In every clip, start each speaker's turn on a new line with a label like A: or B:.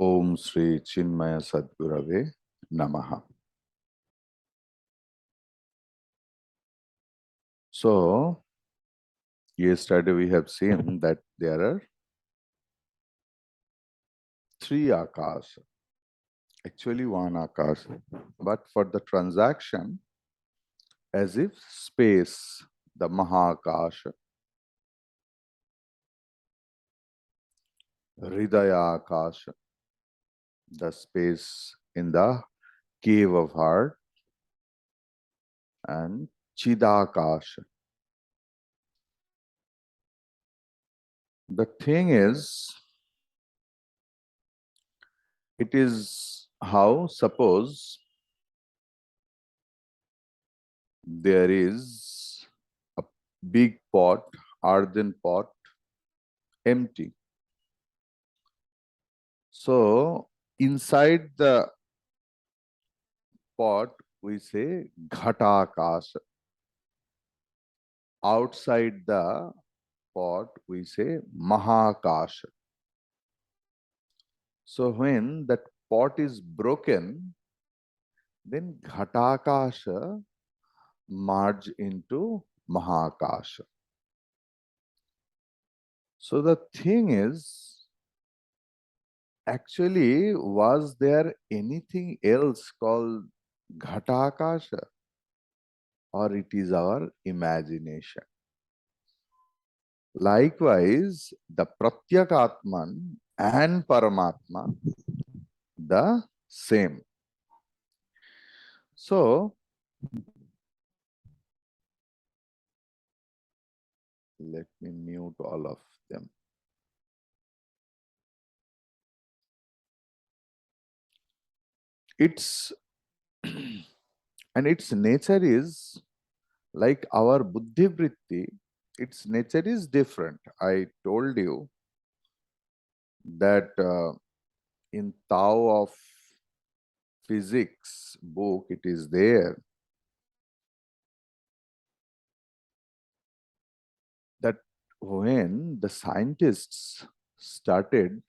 A: Om Sri Chinmaya Sadgurave Namaha. So, yesterday we have seen that there are three Akash, actually one Akash, but for the transaction, as if space, the Mahakash, Hridaya Akash, the space in the cave of heart, and Chidakash. The thing is, it is how, suppose there is a big pot, earthen pot, empty. So inside the pot, we say ghatakas. Outside the pot, we say mahakash. So when that pot is broken, then ghatakasha merge into mahakasha. So the thing is, actually, was there anything else called ghatakasha, or it is our imagination? Likewise, the Pratyakatman and Paramatma, the same. So, let me mute all of them. Its and its nature is like our buddhi vritti, its nature is different. I told you that in Tao of Physics book, it is there that when the scientists started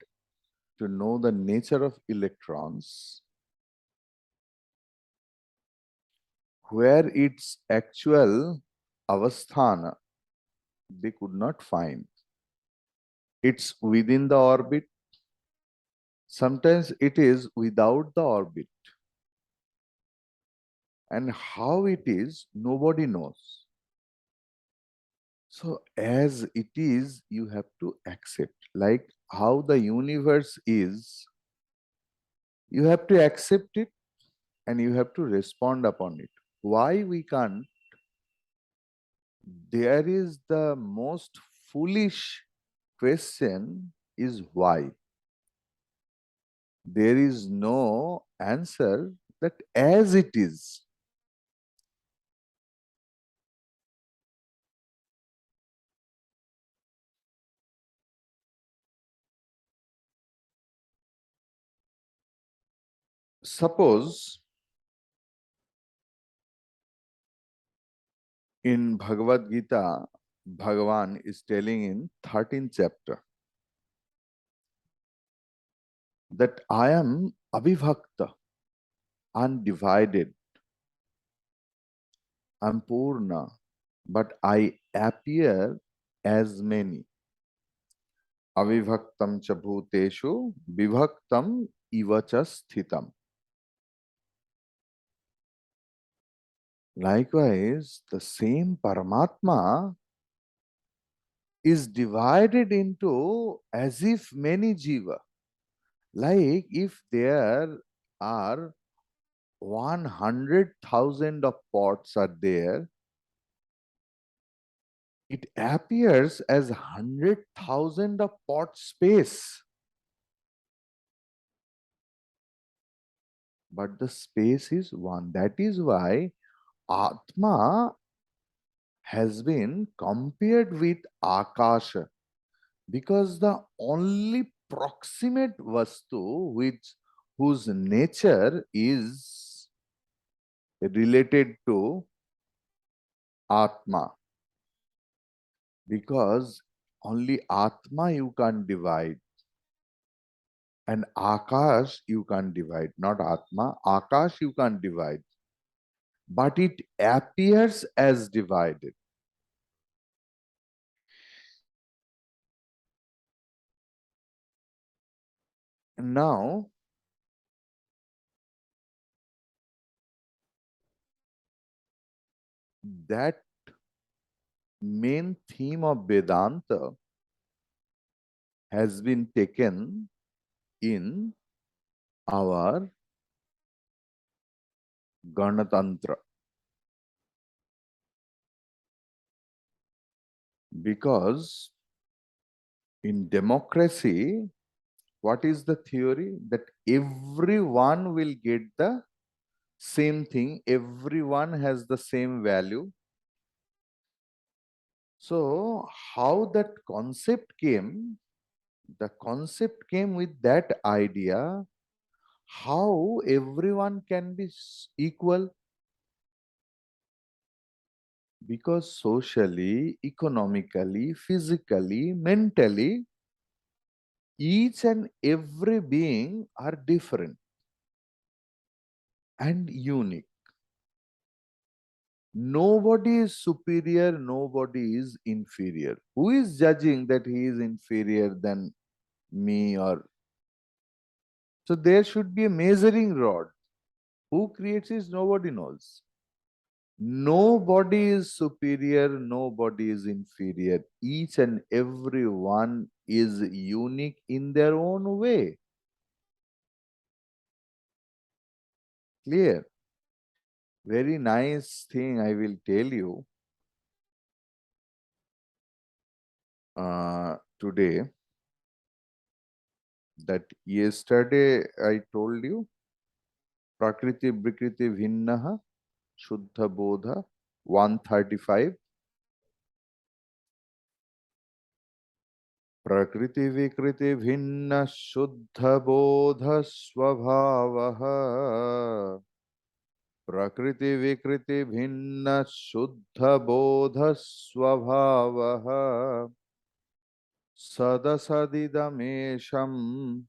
A: to know the nature of electrons, where its actual avasthana they could not find. It's within the orbit. Sometimes it is without the orbit. And how it is, nobody knows. So as it is, you have to accept. Like how the universe is, you have to accept it and you have to respond upon it. Why we can't? There is the most foolish question is why. There is no answer that as it is. Suppose in Bhagavad Gita, Bhagavan is telling in 13th chapter that I am avivakta, undivided, I'm purna, but I appear as many. Avivaktam cha bhuteshu vivaktam ivacha sthitam. Likewise, the same Paramatma is divided into as if many jiva. Like if there are 100,000 of pots are there, it appears as 100,000 of pot space. But the space is one. That is why Atma has been compared with Akasha, because the only proximate vastu whose nature is related to Atma, because only Atma you can divide. And Akash you can't divide, not Atma. Akash you can't divide, but it appears as divided. Now, that main theme of Vedanta has been taken in our Ganatantra, because in democracy, what is the theory? That everyone will get the same thing, everyone has the same value. So, how that concept came? The concept came with that idea how everyone can be equal, because socially, economically, physically, mentally, each and every being are different and unique. Nobody is superior, nobody is inferior. Who is judging that he is inferior than me? Or so there should be a measuring rod. Who creates this? Nobody knows. Nobody is superior, nobody is inferior. Each and every one is unique in their own way. Clear? Very nice thing I will tell you today, that yesterday I told you Prakriti Vikriti Bhinnaha Shuddha Bodha 135. Prakriti Vikriti Bhinna Shuddha Bodha Swabhavaha. Prakriti Vikriti Bhinna Shuddha Bodha Swabhavaha. Sadasadidamesham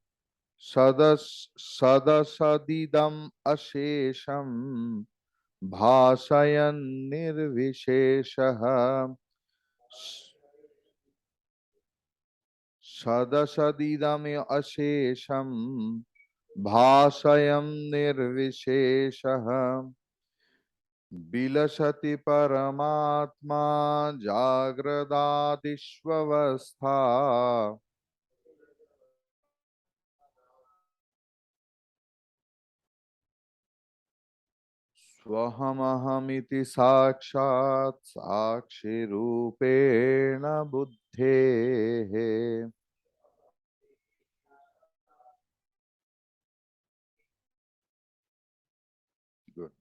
A: Sadasadidam Ashesham Bhasayan Nirvisheshaha. Sadasadidame Ashesham Bhasayam Nirvisheshaha. Bilashati Paramatma Jagradadishvavastha. Swahamaham sakshat sakshi rupena buddhe. Good.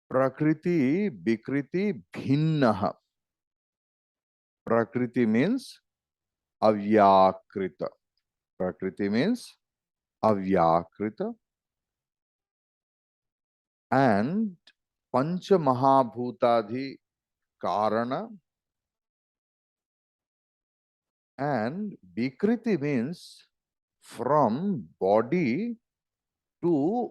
A: Prakriti Vikriti Bhinnaha. Prakriti means avyakrita. Prakriti means avyakrita, and Pancha Mahabhutadhi Karana, and Vikriti means from body to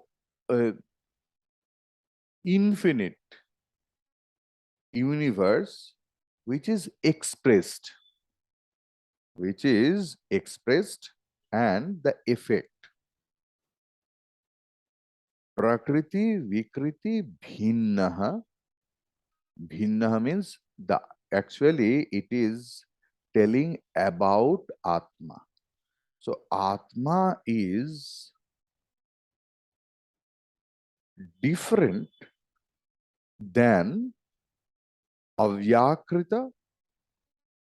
A: infinite universe, which is expressed, and the effect. Prakriti Vikriti Bhinnaha. Bhinnaha means the actually it is telling about Atma. So Atma is different than Avyakrita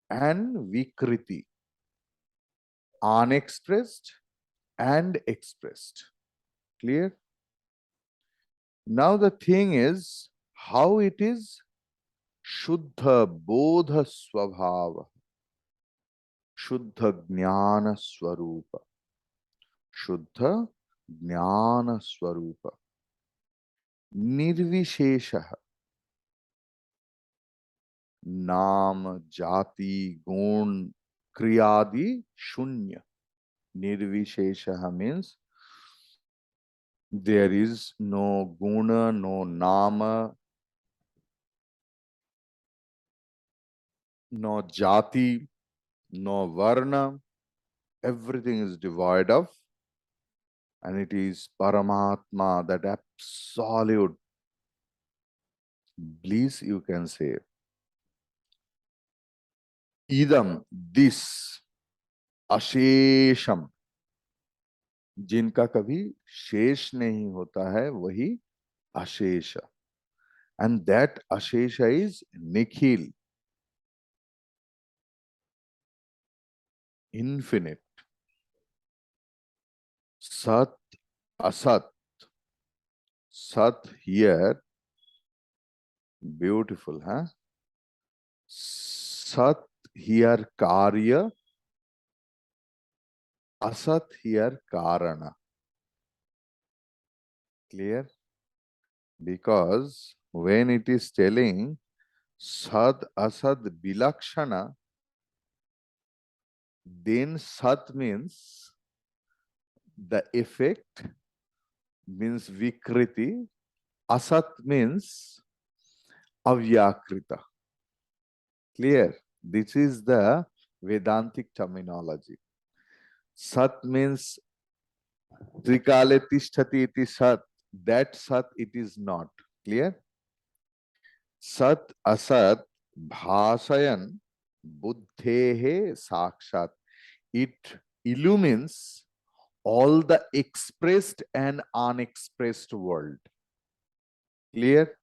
A: and Vikriti, unexpressed and expressed. Clear? Now the thing is how it is Shuddha Bodha Swabhava, Shuddha Jnana Swarupa, Shuddha Jnana Swarupa, Nirvishesha. Nam, Jati, Gun, Kriyadi, Shunya. Nirvishesha means there is no guna, no nama, no jati, no varna. Everything is devoid of, and it is Paramatma, that absolute bliss, you can say. Idam, this, अशेषम, जिनका कभी शेष नहीं होता है, वही अशेष. And that अशेष is Nikhil, infinite. Sat, asat. Sat here, beautiful, huh? Sat here karya, asat here karana. Clear? Because when it is telling sad asad bilakshana, then sat means the effect, means vikriti, asat means avyakrita. Clear? This is the Vedantic terminology. Sat means trikale tishtati iti sat. That sat it is not. Clear? Sat asat bhasayan buddhehe sakshat. It illumines all the expressed and unexpressed world. Clear?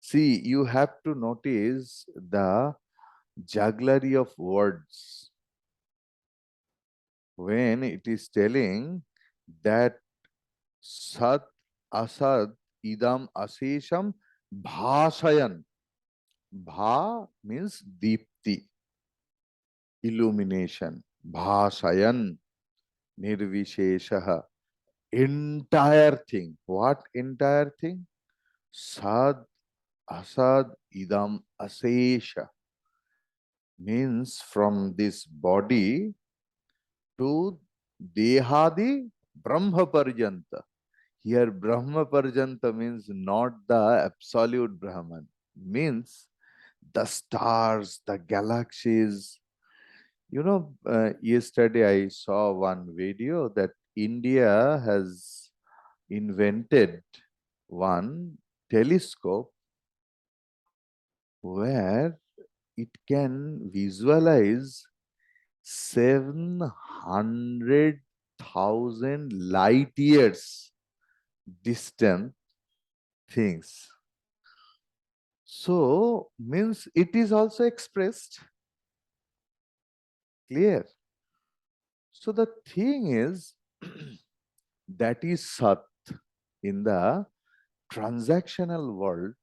A: See, you have to notice the jugglery of words. When it is telling that sat asad idam asesham bhasayan. Bha means deepti, illumination. Bhasayan nirvisheshaha. Entire thing. What entire thing? Sad asad idam asesha means from this body to dehadi brahma parjanta. Here brahma parjanta means not the absolute Brahman, means the stars, the galaxies. Yesterday I saw one video that India has invented one telescope where it can visualize 700,000 light years distant things. So, means it is also expressed. Clear? So, the thing is, that is Sat. In the transactional world,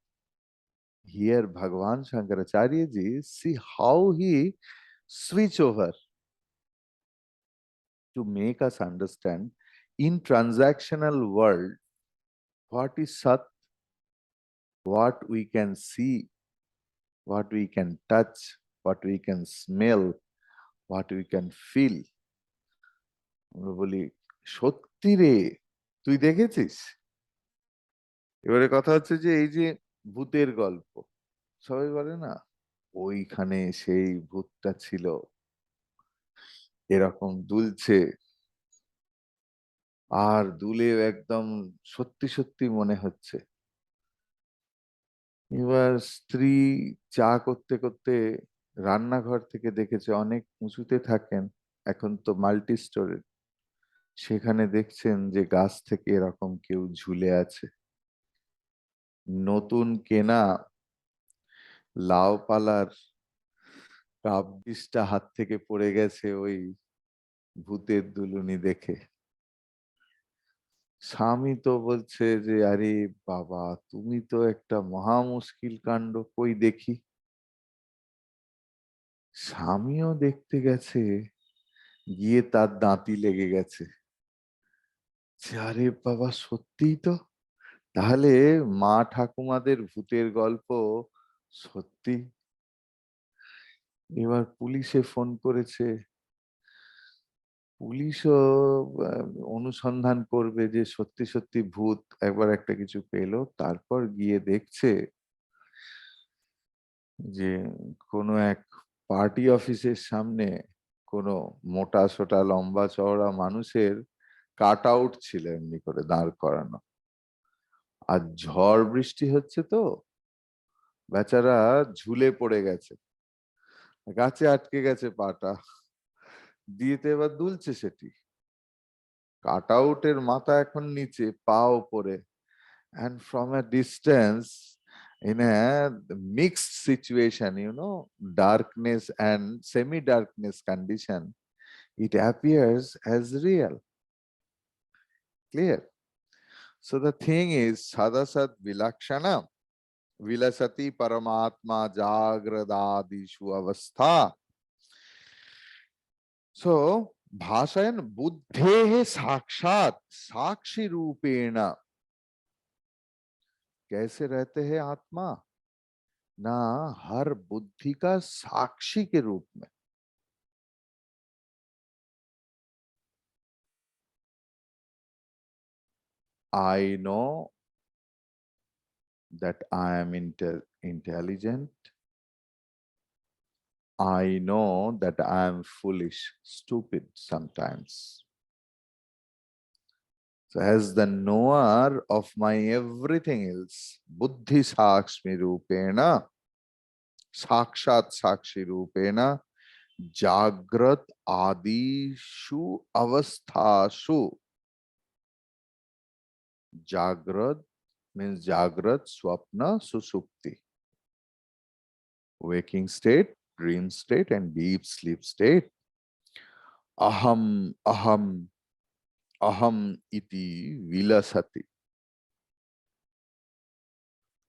A: here Bhagavan Shankaracharya ji, see how he switch over to make us understand in transactional world what is Sat, what we can see, what we can touch, what we can smell, what we can feel. আমরা বলি সত্যি রে, তুই দেখেছিস? এবারে কথা হচ্ছে যে এই যে ভূতের গল্প, সবাই বলে না ওইখানে সেই ভূতটা ছিল, এরকম দুলছে, আর দুলে একদম সত্যি সত্যি মনে হচ্ছে। এবার স্ত্রী চা করতে করতে রান্নাঘর থেকে দেখেছে, অনেক উঁচুতে থাকেন, এখন তো মাল্টি স্টোরেজ, সেখানে দেখছেন যে গাছ থেকে এরকম কেউ ঝুলে আছে। নতুন কেনা লাউ পালার কাপ ডিশটা হাত থেকে পড়ে গেছে ওই ভূতের দুলুনি দেখে। স্বামী তো বলছে যে আরে বাবা, তুমি তো একটা মহা মুশকিল কাণ্ড, কই দেখি। স্বামীও দেখতে গেছে, গিয়ে তার দাঁতি লেগে গেছে। আরে বাবা, সত্যিই তো, তাহলে মা ঠাকুমাদের ভূতের গল্প সত্যি। এবার পুলিশে ফোন করেছে, পুলিশও অনুসন্ধান করবে যে সত্যি সত্যি ভূত একবার একটা কিছু পেলো, তারপর গিয়ে দেখছে যে কোনো এক পার্টি অফিসের সামনে কোনো মোটা সোটা লম্বা চওড়া মানুষের কাট আউট ছিল এমনি করে দাঁড় করানো। আর ঝড় বৃষ্টি হচ্ছে তো, বেচারা ঝুলে পড়ে গেছে, গাছে আটকে গেছে পাটা, দিয়ে তো এবার দুলছে সেটি, কাট আউটের মাথা এখন নিচে, পা উপরে, and from a distance, in a mixed situation, darkness and semi darkness condition, it appears as real. Clear? So the thing is sadasat vilakshana vilasati paramatma jagradadishu avastha. So भाषायन बुद्धेः साक्षात साक्षी रूपेण कैसे रहते हैं आत्मा, ना हर बुद्धि का साक्षी के रूप में। I know that I am intelligent. I know that I am foolish, stupid sometimes. So as the knower of my everything else, buddhi sakshmi rupena, sakshat sakshi rupena, jagrat adishu avasthashu. Jagrat means Jagrat, Swapna, Susupti. Waking state, dream state, and deep sleep state. Aham, aham, aham iti vilasati.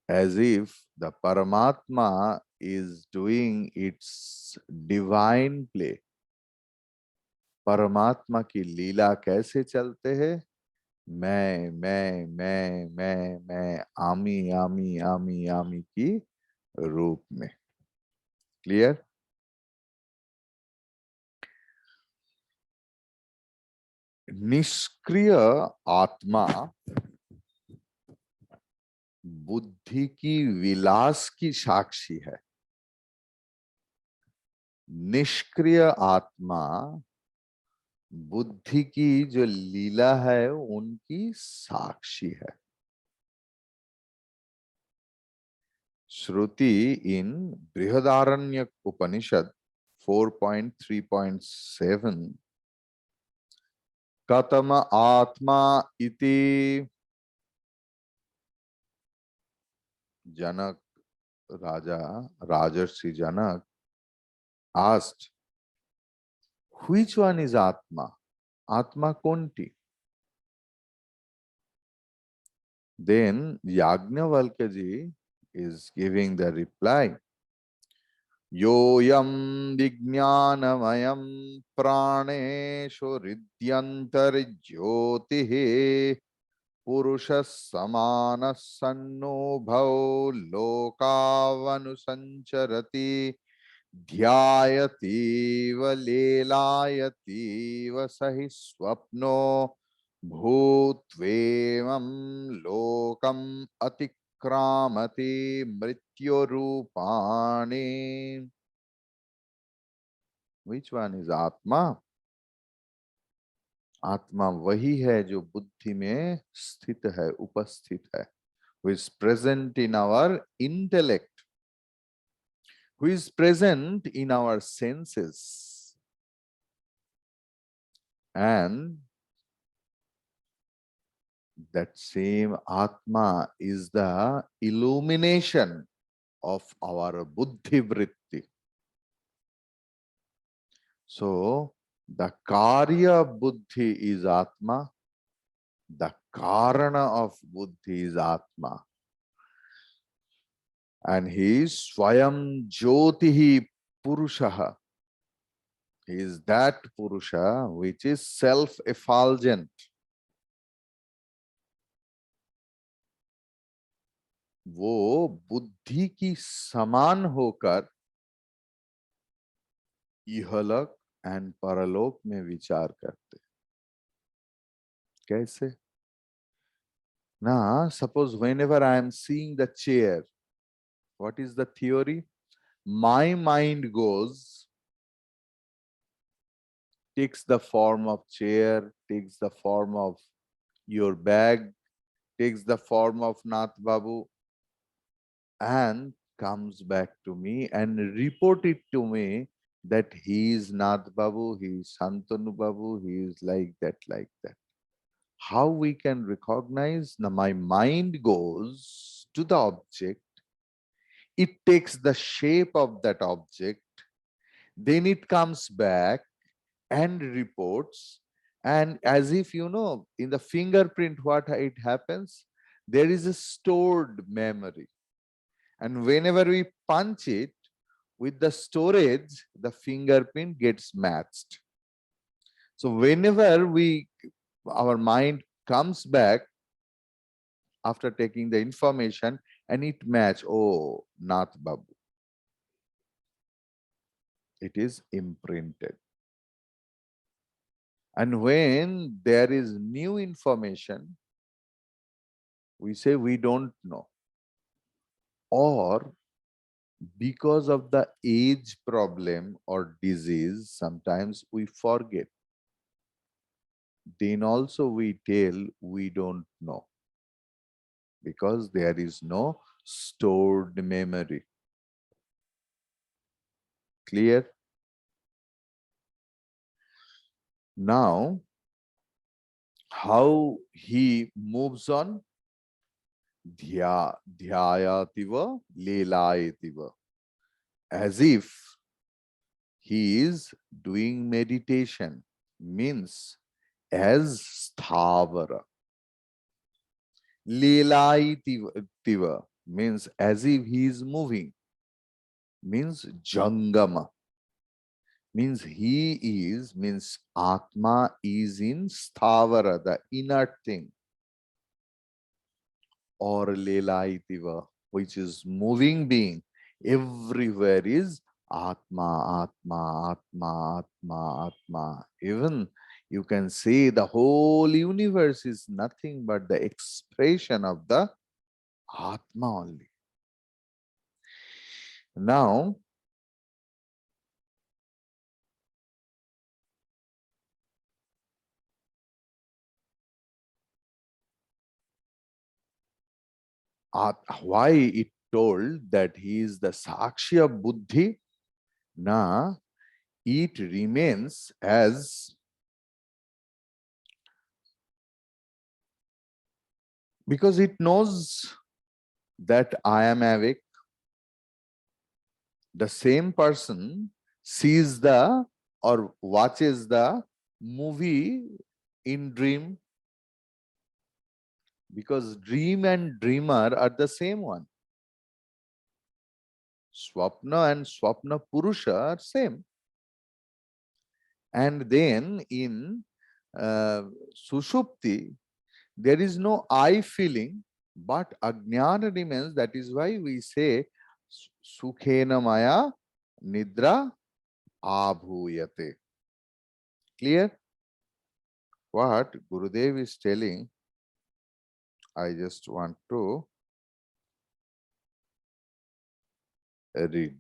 A: As if the Paramatma is doing its divine play. परमात्मा की लीला कैसे चलते हैं? मैं आमी आमी आमी आमी की रूप में। क्लियर? निष्क्रिय आत्मा बुद्धि की विलास की साक्षी है। निष्क्रिय आत्मा बुद्धि की जो लीला है उनकी साक्षी है। श्रुति इन बृहदारण्यक उपनिषद 4.3.7 कतम आत्मा इति जनक राजा राजर्षि जनक asked, which one is Atma? Atma konti? Then Yajnavalkya ji is giving the reply. Yoyam vijnanamayam praneshu ridyantar jyotihe purushas samana sanno bhau lokavanu sancharati ध्यायतीव लीलायतीव सहि स्वप्नो भूत्वेमं लोकम अतिक्रामति मृत्युरूपाणि। Which one is आत्मा? आत्मा वही है जो बुद्धि में स्थित है, उपस्थित है, who is present in our intellect, who is present in our senses, and that same Atma is the illumination of our buddhi vritti. So, the karya buddhi is Atma, the karana of buddhi is Atma. And he is Swayam Jyotihi Purushaha. He is that Purusha which is self-effulgent. वो बुद्धि की समान होकर इहलोक and paralok में विचार करते. कैसे? Now, suppose whenever I am seeing the chair, what is the theory? My mind goes, takes the form of chair, takes the form of your bag, takes the form of Nath Babu, and comes back to me and report it to me that he is Nath Babu, he is Santanu Babu, he is like that, like that. How we can recognize? Now my mind goes to the object, it takes the shape of that object, then it comes back and reports, and as if in the fingerprint what it happens, there is a stored memory, and whenever we punch it with the storage, the fingerprint gets matched. So whenever our mind comes back after taking the information and it match, oh, Nath Babu, it is imprinted. And when there is new information, we say we don't know, or because of the age problem or disease, sometimes we forget. Then also we tell we don't know because there is no stored memory. Clear? Now, how he moves on? Dhyayativa lelayativa. As if he is doing meditation, means as sthavara. Lelayativa means as if he is moving, means jangama, means means Atma is in sthavara, the inert thing, or Leelaitiva, which is moving being. Everywhere is Atma, Atma, Atma, Atma, Atma. Even you can say the whole universe is nothing but the expression of the Atma only. Now, why it told that he is the Sakshya Buddhi? Na, it remains as, because it knows that I am awake. The same person sees the or watches the movie in dream, because dream and dreamer are the same one. Swapna and Swapna Purusha are same. And then in Sushupti, there is no I feeling, but Ajnana remains. That is why we say Sukhena Maya Nidra Abhuyate. Clear? What Gurudev is telling, I just want to read.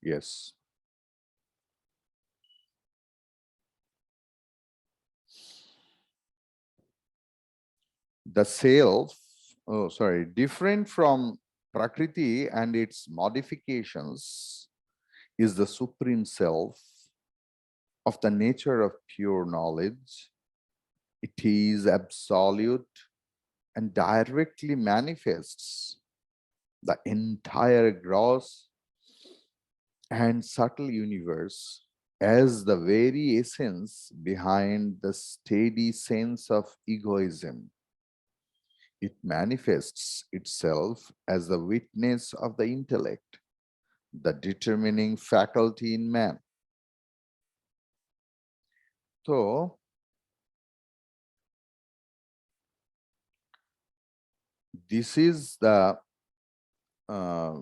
A: Yes. The self, oh, sorry, different from Prakriti and its modifications, is the supreme self of the nature of pure knowledge. It is absolute and directly manifests the entire gross and subtle universe as the very essence behind the steady sense of egoism. It manifests itself as the witness of the intellect, the determining faculty in man. So, this is the uh,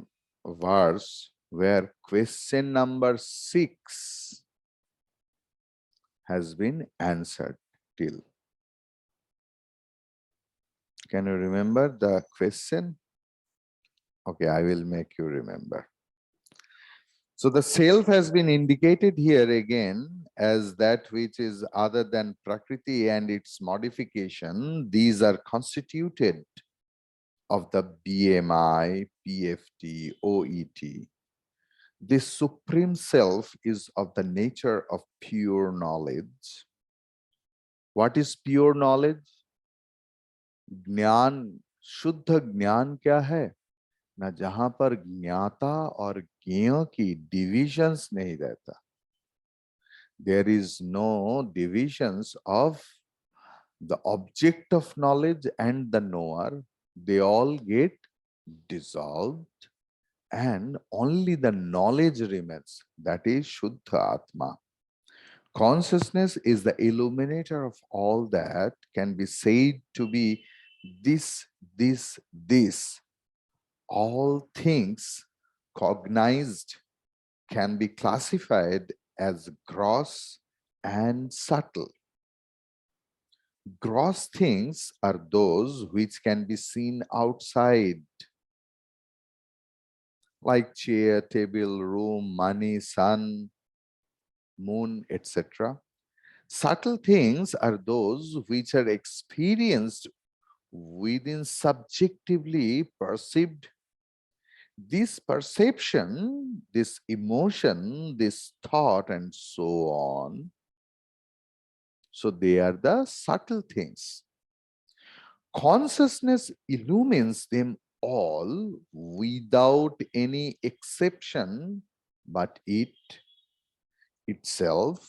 A: verse where question number 6 has been answered till. Can you remember the question? Okay, I will make you remember. So the self has been indicated here again as that which is other than Prakriti and its modification. These are constituted of the BMI, PFT, OET. This supreme self is of the nature of pure knowledge. What is pure knowledge? ज्ञान, शुद्ध ज्ञान क्या है ना, जहां पर ज्ञाता और ज्ञेय की डिविजन्स नहीं रहता. There is no divisions of the object of knowledge and the knower. They all get dissolved and only the knowledge remains. That is Shuddha Atma. Consciousness is the illuminator of all that can be said to be this, this, this. All things cognized can be classified as gross and subtle. Gross things are those which can be seen outside, like chair, table, room, money, sun, moon, etc. Subtle things are those which are experienced within subjectively perceived. This perception, this emotion, this thought, and so on. So they are the subtle things. Consciousness illumines them all without any exception, but it itself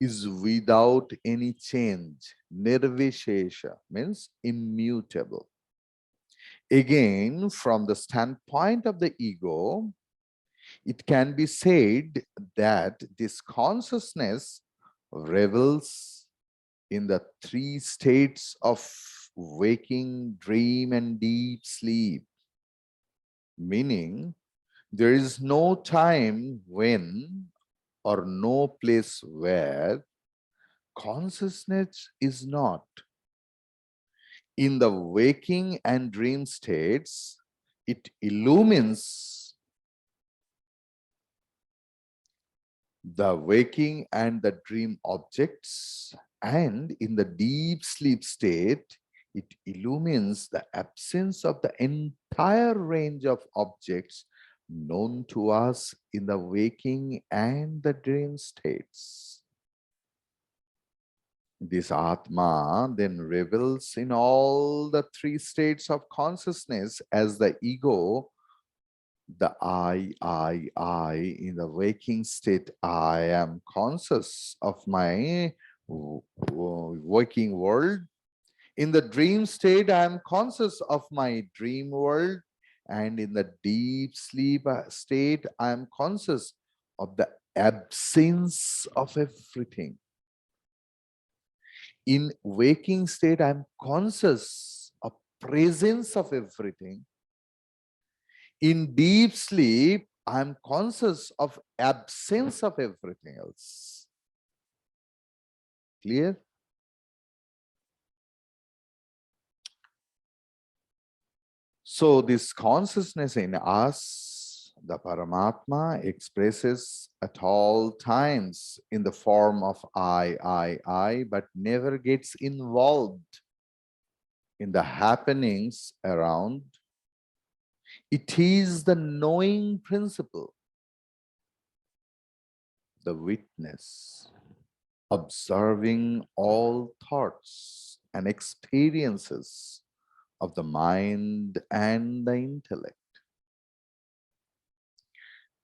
A: is without any change. Nirvishesha means immutable. Again, from the standpoint of the ego, it can be said that this consciousness revels in the 3 states of waking, dream, and deep sleep, meaning there is no time when or no place where consciousness is not. In the waking and dream states, it illumines the waking and the dream objects, and in the deep sleep state, it illumines the absence of the entire range of objects known to us in the waking and the dream states. This Atma then revels in all the 3 states of consciousness as the ego, the I. In the waking state, I am conscious of my waking world. In the dream state, I am conscious of my dream world. And in the deep sleep state, I am conscious of the absence of everything. In waking state, I'm conscious of presence of everything. In deep sleep, I'm conscious of absence of everything else. Clear? So this consciousness in us, the Paramatma, expresses at all times in the form of I, but never gets involved in the happenings around. It is the knowing principle, the witness, observing all thoughts and experiences of the mind and the intellect.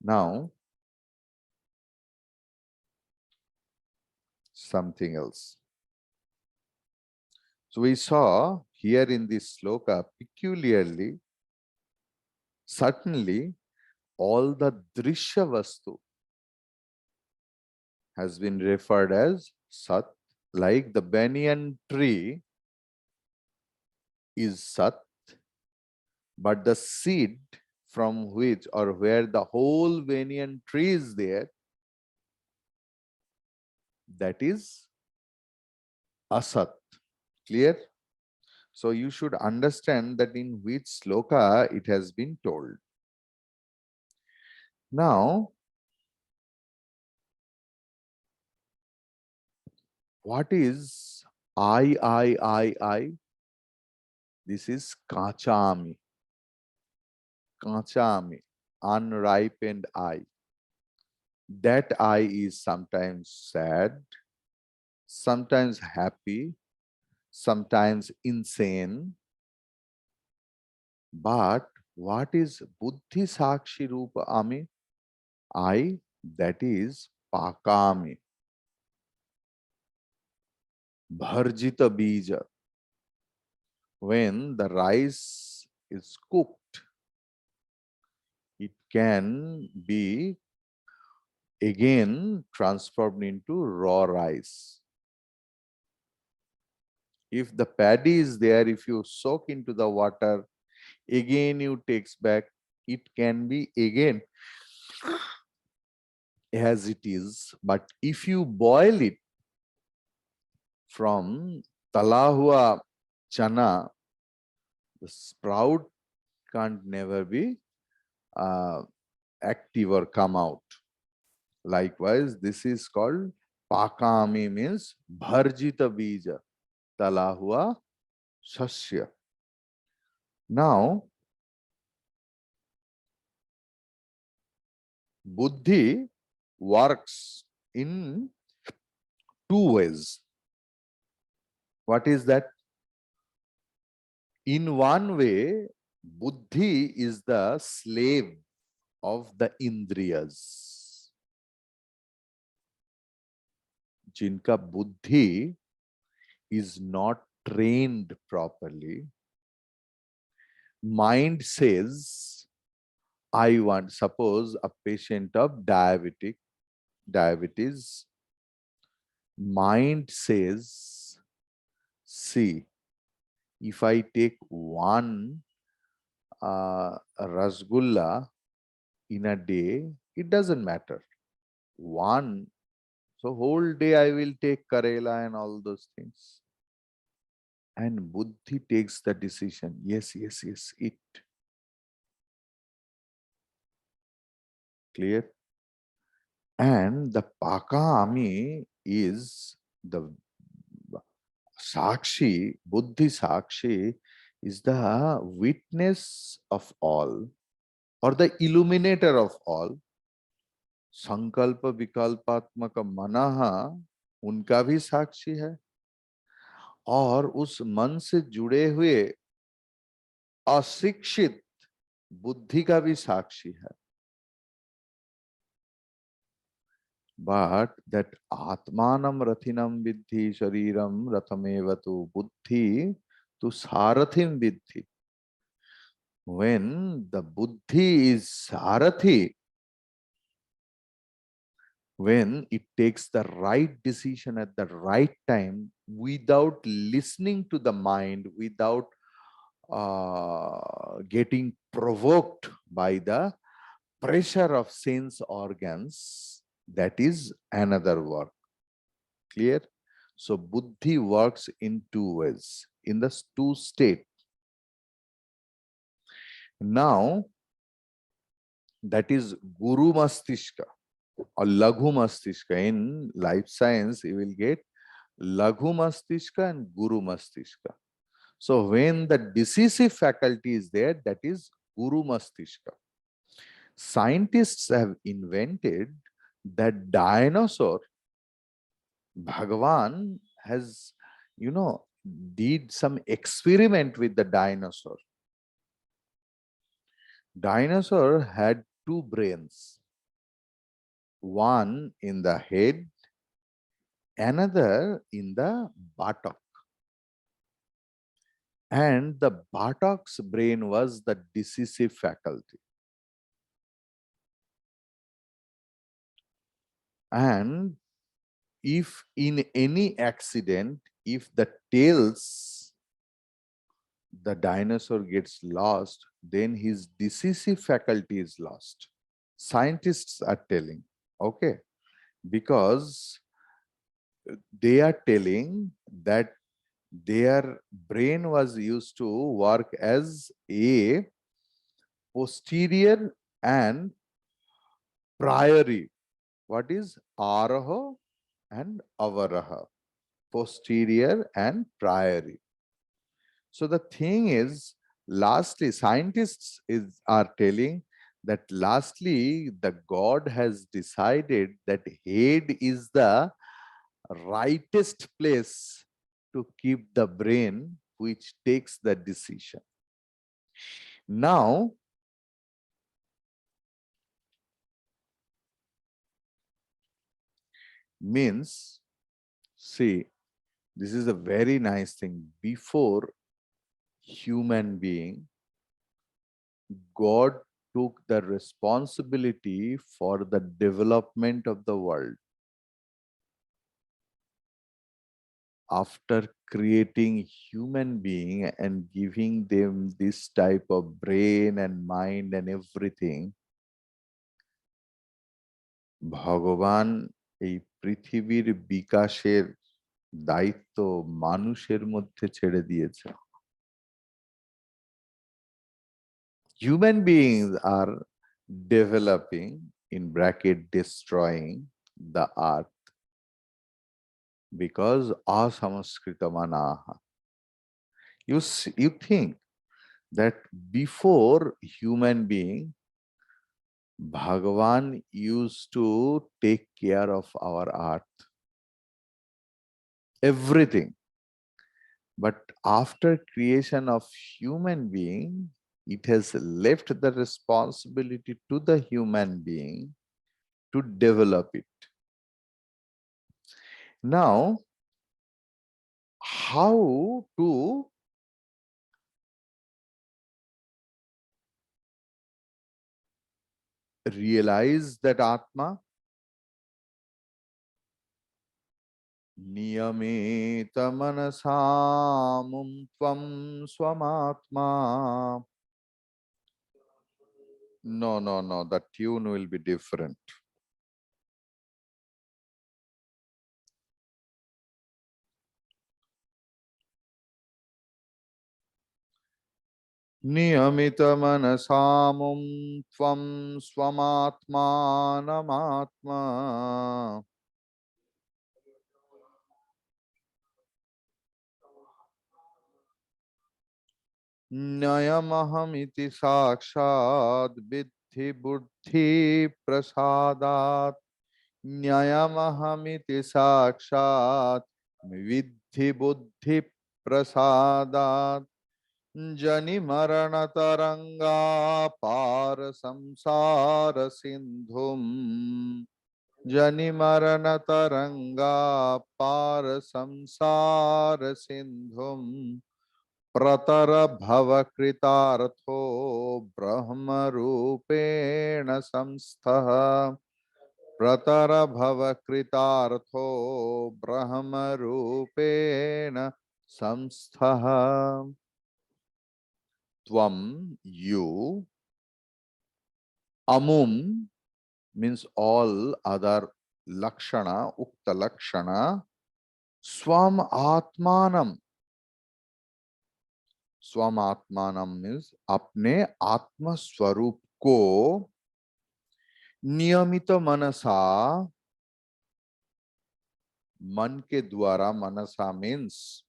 A: Now, something else. So we saw here in this sloka peculiarly, certainly, all the drishya vastu has been referred as Sat, like the banyan tree is Sat, but the seed from which or where the whole banyan tree is there, that is Asat. Clear? So you should understand that in which sloka it has been told. Now, what is I? This is kachami. Kachami, unripened I. That I is sometimes sad, sometimes happy, sometimes insane. But what is buddhi sakshi rupa ami? I, that is pakami. Bharjita bija. When the rice is cooked, it can be again transformed into raw rice. If the paddy is there, if you soak into the water, again you takes back, it can be again as it is. But if you boil it from talahua chana, the sprout can't never be uh, active or come out. Likewise, this is called pakami, means bharjita bija, talahua shasya. Now, buddhi works in two ways. What is that? In one way, buddhi is the slave of the indriyas. Jinka buddhi is not trained properly. Mind says, I want, suppose a patient of diabetes, mind says, see, if I take one rasgulla in a day, it doesn't matter. One, so whole day I will take Karela and all those things. And buddhi takes the decision. Yes, eat. Clear? And the pakami is the sakshi, buddhi sakshi is the witness of all or the illuminator of all. संकल्प विकल्पात्मक मनहा उनका भी साक्षी है और उस मन से जुड़े हुए अशिक्षित बुद्धि का भी साक्षी है. But that atmanam rathinam viddhi shariram rathamevatu buddhi to sarathim viddhi. When the buddhi is sarathi, when it takes the right decision at the right time without listening to the mind, without getting provoked by the pressure of sense organs, that is another work. Clear? So buddhi works in two ways, in the two states. Now, that is guru mastishtha or laghu mastishtha. In life science, you will get laghu mastishtha and guru mastishtha. So when the decisive faculty is there, that is guru mastishtha. Scientists have invented that dinosaur, Bhagavan has, did some experiment with the dinosaur. Dinosaur had two brains, one in the head, another in the buttock. And the buttocks brain was the decisive faculty. And if in any accident, if the tails, the dinosaur gets lost, then his decisive faculty is lost. Scientists are telling, okay, because they are telling that their brain was used to work as a posterior and priori. What is araha and avaraha? Posterior and priori. So the thing is, lastly, scientists are telling that lastly, the God has decided that head is the rightest place to keep the brain, which takes the decision. Now, means, see, this is a very nice thing. Before human being, God took the responsibility for the development of the world. After creating human being and giving them this type of brain and mind and everything, ভগবান এই পৃথিবীর বিকাশের দায়িত্ব মানুষের মধ্যে ছেড়ে দিয়েছে। Human beings are developing, in bracket, destroying the earth because asamskritamanaha. You think that before human being, Bhagavan used to take care of our earth, everything. But after creation of human being, it has left the responsibility to the human being to develop it. Now, how to realize that Atma? Niyameta manasamum tvam swamatma. No, the tune will be different. Niyamita manasamum tvam swamatmanamatma. Nayamahamiti sakshad vidhi buddhi prasadat. Nyayamahamiti sakshat vidhi buddhi prasadat. Jani marana taranga par samsara sindhum. Jani marana taranga par samsara sindhum. Pratara bhava kritartho brahma rupena samstha. Pratara bhava kritartho brahma rupena samstha. Tvam, you. Amum means all other lakshana, ukta lakshana. Swam atmanam. Swam atmanam means apne atma swarup ko नियमित मनसा, मन के द्वारा, मनसा means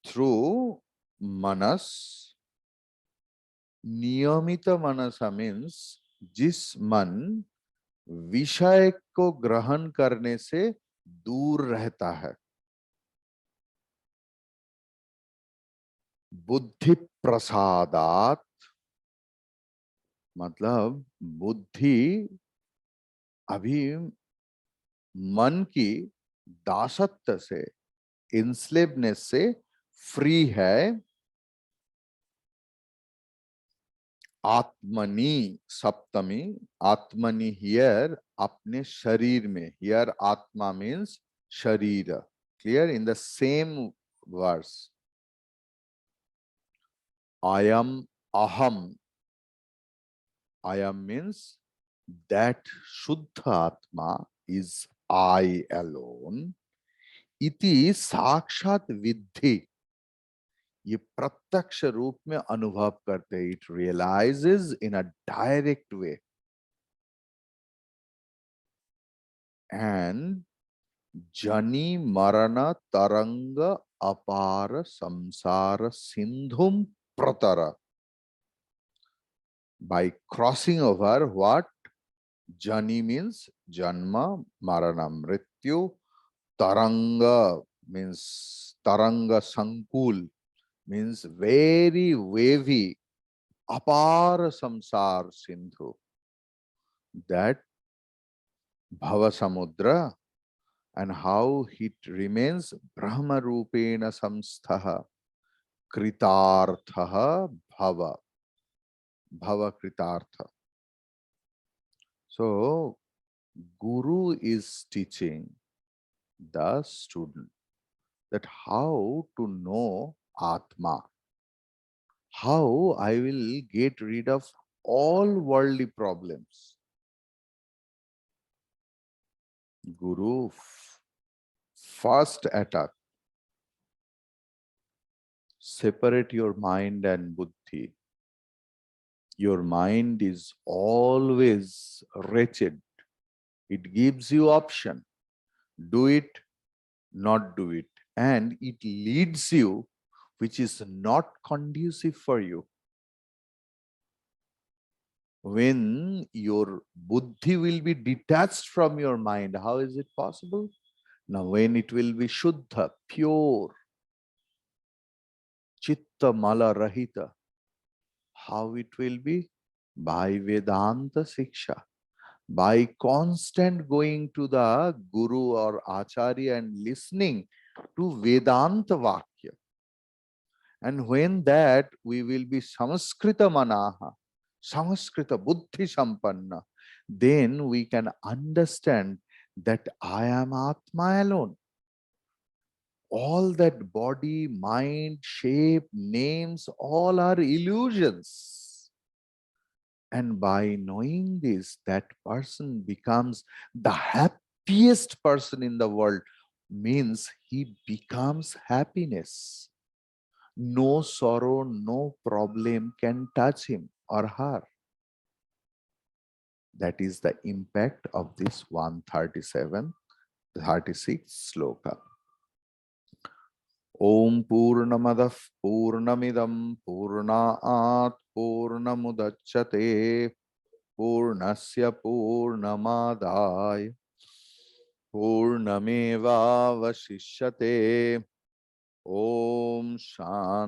A: through manas. नियमित मनसा means जिस मन विषय को ग्रहण करने से दूर रहता है. बुद्धि प्रसादात मतलब बुद्धि अभी मन की दासत्व से, इंस्लेवनेस से फ्री है. Atmani, Saptami, Atmani here, apne sharir mein. Here Atma means Sharira. Clear? In the same verse. Ayam Aham. Ayam means that Shuddha Atma is I alone. Iti Sakshat Vidhi. ये प्रत्यक्ष रूप में अनुभव करते. It realizes in a direct way. And Jani Marana Taranga Apara Samsara Sindhum Pratara. By crossing over what? Jani means Janma, Marana, Mrityu. Taranga means Taranga Sankul, means very wavy. Apara Samsar Sindhu. That Bhava Samudra, and how it remains Brahma Rupena Samsthaha Kritarthaha Bhava. Bhava Kritartha. So, Guru is teaching the student that how to know Atma, how I will get rid of all worldly problems. Guru first attack, separate your mind and buddhi. Your mind is always wretched. It gives you option. Do it, not do it. And it leads you, which is not conducive for you. When your buddhi will be detached from your mind, how is it possible? Now, when it will be shuddha, pure, chitta mala rahita, how it will be? By Vedanta Siksha. By constant going to the Guru or Acharya and listening to Vedanta Vakya. And when that we will be Samskrita Manaha, Samskrita Buddhi Sampanna, then we can understand that I am Atma alone. All that body, mind, shape, names, all are illusions. And by knowing this, that person becomes the happiest person in the world, means he becomes happiness. No sorrow, no problem can touch him or her. That is the impact of this 137, 36 sloka. Om Purnamadah Purnamidam Purnaat Purnamudachyate Purnasya Purnamadaya Purnameva Vashishyate. Om Shanti.